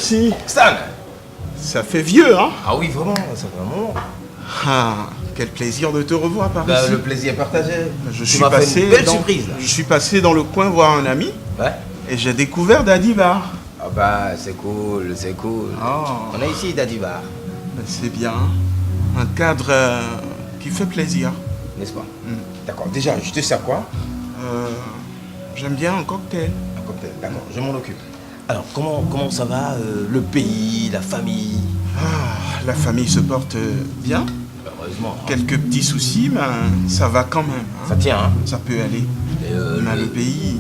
ici. Stan. Ça fait vieux, hein? Ah oui, vraiment, ça fait un moment. Ah, quel plaisir de te revoir par ici. Le plaisir partagé. Je Tu suis m'as fait passé une belle dans, surprise, là. je suis passé dans le coin voir un ami Ouais. et j'ai découvert Dadivar. Ah bah, c'est cool, c'est cool. Oh. On est ici, Dadivar, C'est bien. Un cadre qui fait plaisir. n'est-ce pas? D'accord, déjà, je te sers quoi? J'aime bien un cocktail. Un cocktail, d'accord, je m'en occupe. Alors, comment ça va, le pays, la famille? Ah, la famille se porte bien. Heureusement. Quelques petits soucis, mais ça va quand même. Hein. Ça tient, hein? Ça peut aller. Et, Mais le pays,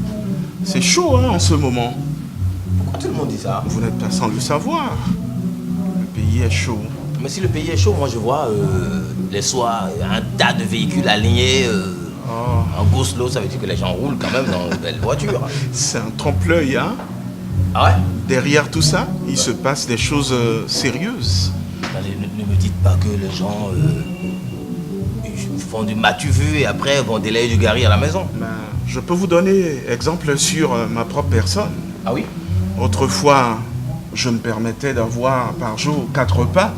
c'est chaud hein, en ce moment. Pourquoi tout le monde dit ça? Vous n'êtes pas sans le savoir. Le pays est chaud. Mais si le pays est chaud, moi je vois les soirs un tas de véhicules alignés. En go slow, ça veut dire que les gens roulent quand même dans de belles voitures. C'est un trompe-l'œil, hein. Ah ouais? Derrière tout ça, il se passe des choses sérieuses. Allez, ne me dites pas que les gens ils font du matu vu et après vont délayer du gari à la maison. Ben, je peux vous donner exemple sur ma propre personne. Ah oui? Autrefois, je me permettais d'avoir par jour 4 repas.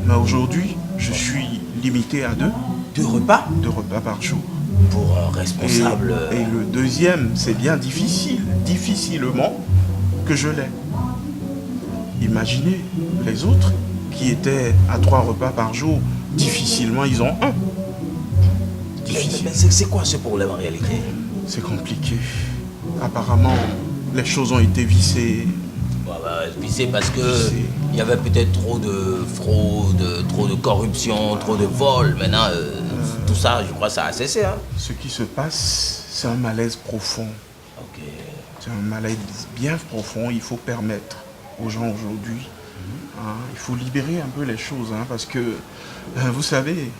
Mais aujourd'hui, je suis limité à 2. 2 repas? 2 repas par jour. Pour un responsable. Et le deuxième, c'est bien difficile, difficilement que je l'ai. Imaginez les autres qui étaient à 3 repas par jour, difficilement ils ont 1. Difficile. Mais c'est quoi ce problème en réalité? C'est compliqué. Apparemment, les choses ont été vissées. C'est parce que il y avait peut-être trop de fraude, trop de corruption, trop de vol. Maintenant, tout ça, je crois, ça a cessé. Hein. Ce qui se passe, c'est un malaise profond. Ok. C'est un malaise bien profond. Il faut permettre aux gens aujourd'hui. Hein, il faut libérer un peu les choses. Hein, parce que, vous savez,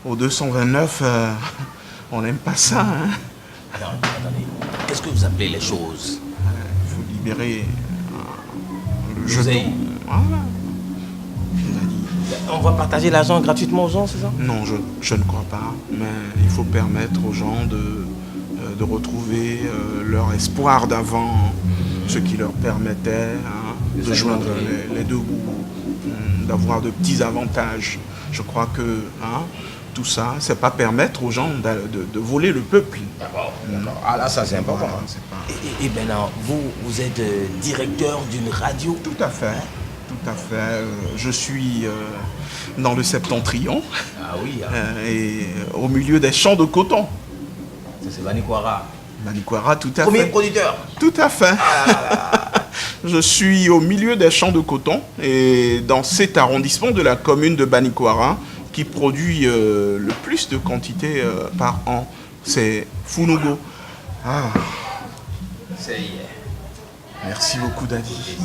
au 229, on n'aime pas ça. Hein. Alors, attendez. Qu'est-ce que vous appelez les choses? Il faut libérer le Vous avez- jeton. Voilà. On va partager l'argent gratuitement aux gens, c'est ça? Non, je ne crois pas. Mais il faut permettre aux gens de retrouver leur espoir d'avant, ce qui leur permettait hein, de joindre les deux bouts, d'avoir de petits avantages. Je crois que hein, tout ça, c'est pas permettre aux gens de voler le peuple. D'accord. Ah là, ça c'est important. Voilà, c'est pas- Et maintenant, vous êtes directeur d'une radio? Tout à fait. Tout à fait. Je suis dans le Septentrion Ah oui, et au milieu des champs de coton. ça c'est Banikwara. Manikwara, tout à Premier fait. producteur. Tout à fait. Je suis au milieu des champs de coton et dans cet arrondissement de la commune de Banikwara qui produit le plus de quantité par an. C'est Funugo. Ah, Ça y est. merci beaucoup, Daddy.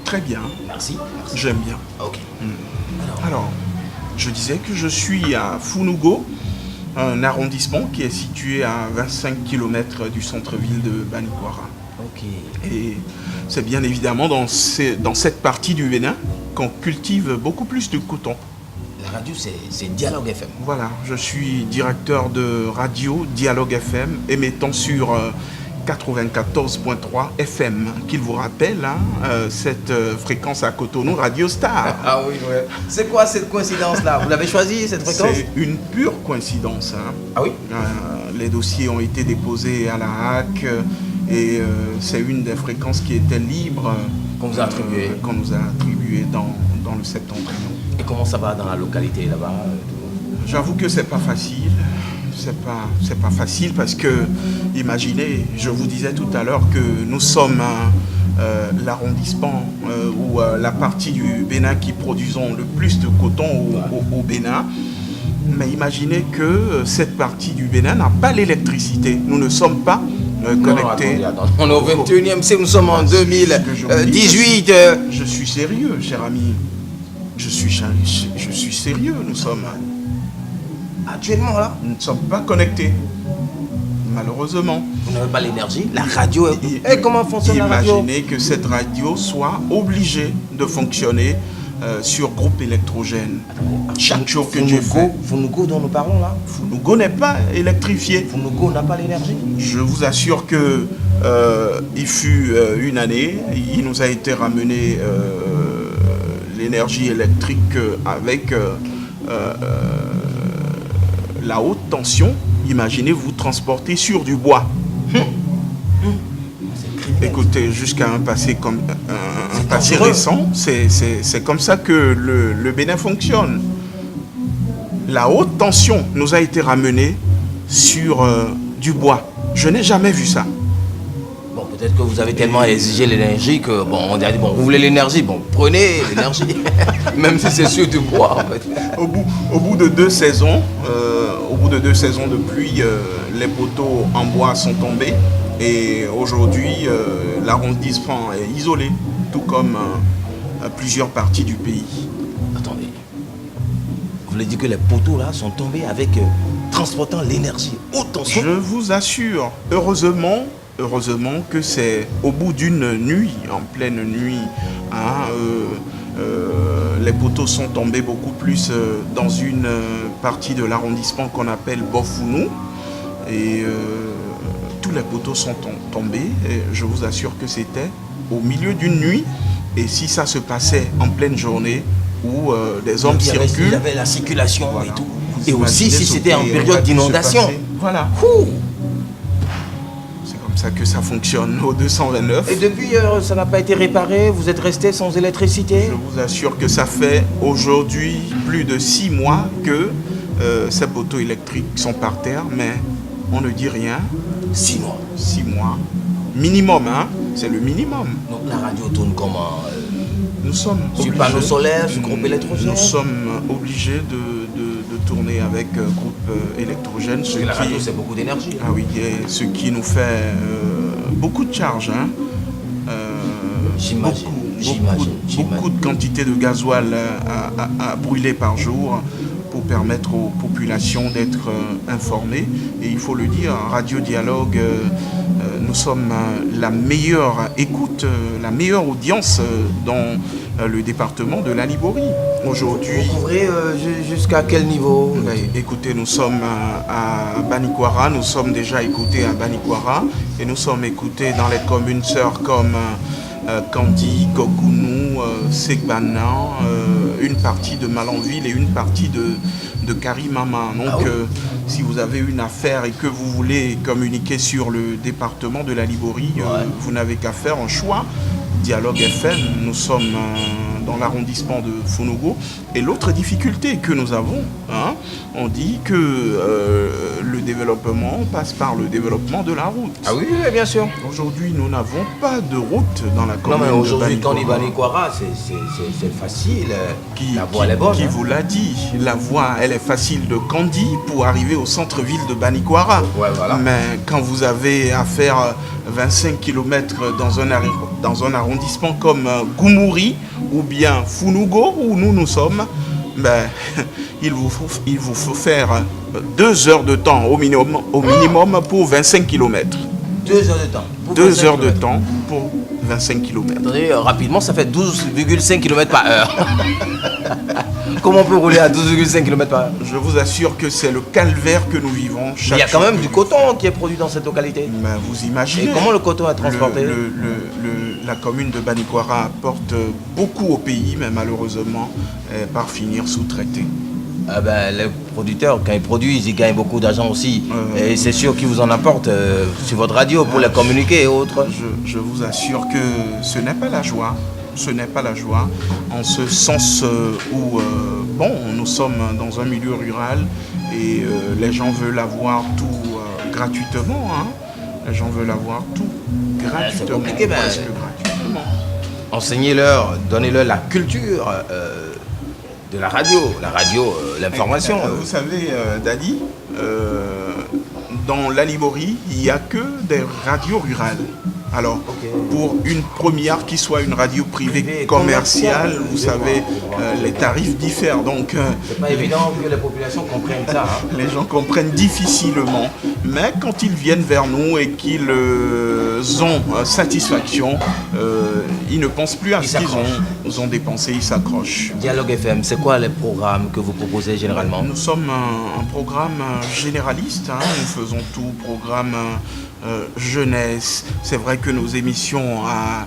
Très bien, Merci. j'aime bien. Ok. Alors, je disais que je suis à Funugo, un arrondissement qui est situé à 25 km du centre-ville de Banikwara. Ok. Et c'est bien évidemment dans cette partie du Bénin qu'on cultive beaucoup plus de coton. La radio, c'est Dialogue FM. Voilà, je suis directeur de radio Dialogue FM, émettant sur 94.3 FM, qu'il vous rappelle, hein, cette fréquence à Cotonou, Radio Star. Ah oui, ouais. C'est quoi cette coïncidence-là? Vous l'avez choisie, cette fréquence? C'est une pure coïncidence. Hein. Ah oui? Les dossiers ont été déposés à la HAC et c'est une des fréquences qui était libre Qu'on vous a attribuée. qu'on nous a attribué dans le Septentrion. Et comment ça va dans la localité là-bas? J'avoue que c'est pas facile. C'est pas facile parce que, imaginez, je vous disais tout à l'heure que nous sommes l'arrondissement ou la partie du Bénin qui produisons le plus de coton au Bénin. Mais imaginez que cette partie du Bénin n'a pas l'électricité. Nous ne sommes pas connectés. Non, attendez. On est au 21e siècle, nous sommes en C'est ce que je vous dis. 2018. Je suis sérieux, cher ami. Je suis sérieux, nous sommes. Actuellement, là, Nous ne sommes pas connectés. Malheureusement. vous n'avez pas l'énergie. La radio est... Et comment fonctionne la radio? Imaginez que cette radio soit obligée de fonctionner sur groupe électrogène. Chaque jour que Dieu fait. Funugo dont nous parlons là, Funugo n'est pas électrifié. Funugo n'a pas l'énergie. Je vous assure que il fut une année, il nous a été ramené l'énergie électrique avec la haute tension. Imaginez vous transporter sur du bois. Écoutez, jusqu'à un passé comme un passé récent, c'est comme ça que le Bénin fonctionne. La haute tension nous a été ramenée sur du bois. Je n'ai jamais vu ça. Bon, peut-être que vous avez tellement exigé l'énergie que, bon, on a dit, bon, vous voulez l'énergie, bon, prenez l'énergie. Même si c'est sur du bois, en fait. Au bout de 2 saisons, de pluie, les poteaux en bois sont tombés. Et aujourd'hui, l'arrondissement est isolé, tout comme plusieurs parties du pays. Attendez. Vous voulez dire que les poteaux là sont tombés avec transportant l'énergie haute tension? Je vous assure, heureusement que c'est au bout d'une nuit, en pleine nuit, hein, les poteaux sont tombés beaucoup plus dans une partie de l'arrondissement qu'on appelle Bofounou. Et tous les poteaux sont tombés. Et je vous assure que c'était au milieu d'une nuit. Et si ça se passait en pleine journée où des hommes circulent... Il y avait la circulation, voilà, et tout. Et aussi si c'était en période d'inondation. Voilà. C'est comme ça que ça fonctionne au 229. Et depuis, ça n'a pas été réparé? Vous êtes resté sans électricité? Je vous assure que ça fait aujourd'hui plus de 6 mois que ces poteaux électriques sont par terre, mais on ne dit rien. 6 mois. 6 mois. Minimum, hein? C'est le minimum. Donc la radio tourne comment? Nous sommes sur panneaux solaires, sur groupe électrogène? Nous sommes obligés de tourner avec groupe électrogène. Parce que la radio, c'est beaucoup d'énergie. Ah oui, et ce qui nous fait beaucoup de charge. Hein? J'imagine. Beaucoup de quantité de gasoil à brûler par jour pour permettre aux populations d'être informées. Et il faut le dire, Radio Dialogue, nous sommes la meilleure écoute, la meilleure audience dans le département de la Liborie. Aujourd'hui... Vous couvrez jusqu'à quel niveau? Écoutez, nous sommes à Banikwara, nous sommes déjà écoutés à Banikwara et nous sommes écoutés dans les communes sœurs comme Kandi, Gogounou, Segbanan, une partie de Malanville et une partie de Karimama. Donc, si vous avez une affaire et que vous voulez communiquer sur le département de la Liborie, vous n'avez qu'à faire un choix. Dialogue FM, nous sommes dans l'arrondissement de Funugo. Et l'autre difficulté que nous avons, hein, on dit que le développement passe par le développement de la route. Ah oui, bien sûr. Aujourd'hui, nous n'avons pas de route dans la commune. Non, mais aujourd'hui, quand on dit Banikwara, c'est facile. La voie, elle est bonne. Qui vous l'a dit? La voie, elle est facile de Kandi pour arriver au centre-ville de Banikwara. Ouais, voilà. Mais quand vous avez à faire 25 km dans un arrondissement comme Goumouri ou bien Funugo, où nous sommes, ben, il vous faut faire 2 heures de temps au minimum pour 25 km. 2 heures de temps. 2 heures de temps pour 25 km. Attendez, rapidement, ça fait 12,5 km par heure. Comment on peut rouler à 12,5 km par heure? Je vous assure que c'est le calvaire que nous vivons chaque jour. Il y a quand même du coton qui est produit dans cette localité. Ben, vous imaginez. Et comment le coton est transporté? La commune de Banikwara apporte beaucoup au pays, mais malheureusement, par finir sous-traité. Ah ben, les producteurs, quand ils produisent, ils gagnent beaucoup d'argent aussi. Et c'est sûr qu'ils vous en apportent sur votre radio pour les communiquer et autres. Je vous assure que ce n'est pas la joie. Ce n'est pas la joie, en ce sens où, nous sommes dans un milieu rural et les gens veulent avoir tout gratuitement. Hein. Les gens veulent avoir tout gratuitement. C'est compliqué, presque gratuitement. Enseignez-leur, donnez-leur la culture de la radio, l'information. Vous savez, Dadi, dans la Liborie, il n'y a que des radios rurales. Alors, pour une première qui soit une radio privée commerciale, vous savez, les tarifs diffèrent. Donc, c'est pas évident que les populations comprennent ça. Hein. Les gens comprennent difficilement. Mais quand ils viennent vers nous et qu'ils ont satisfaction, ils ne pensent plus à ce qu'ils ont dépensé, ils s'accrochent. Dialogue FM, c'est quoi les programmes que vous proposez généralement? Nous sommes un programme généraliste, hein. Nous faisons tout, programme jeunesse. C'est vrai que nos émissions à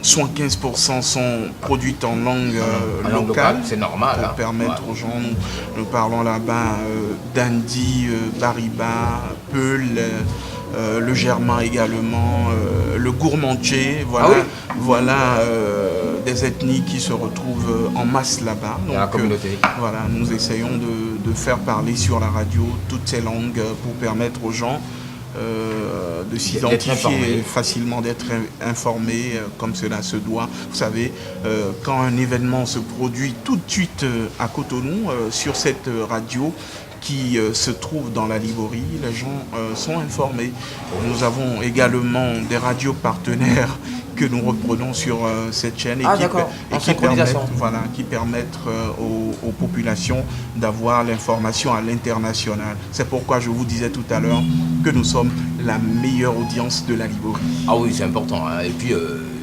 75% sont produites en langue locale. C'est normal. Pour permettre aux gens, nous parlons là-bas d'Andi, Bariba, Peul, le Germain également, le Gourmandier, voilà, des ethnies qui se retrouvent en masse là-bas. Dans la communauté. Voilà, nous essayons de faire parler sur la radio toutes ces langues pour permettre aux gens de s'identifier facilement, d'être informés comme cela se doit. Vous savez, quand un événement se produit tout de suite à Cotonou, sur cette radio qui se trouve dans la Livorie, les gens sont informés. Nous avons également des radios partenaires que nous reprenons sur cette chaîne et qui permettent aux populations d'avoir l'information à l'international. C'est pourquoi je vous disais tout à l'heure que nous sommes la meilleure audience de la Livorie. Ah oui, c'est important, hein. Et puis,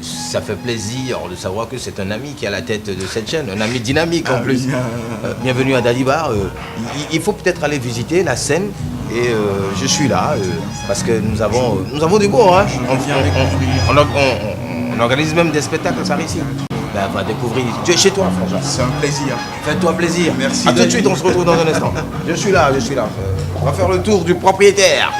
ça fait plaisir de savoir que c'est un ami qui est à la tête de cette chaîne, un ami dynamique en plus. Bienvenue à Dalibar. Il faut peut-être aller visiter la scène. Et je suis là parce que nous avons du beau, hein. On organise même des spectacles, ça ici. Ben, va découvrir. Tu es chez toi, Frangin. C'est un plaisir. Fais-toi plaisir. Merci. À tout de suite, on se retrouve dans un instant. Je suis là. On va faire le tour du propriétaire.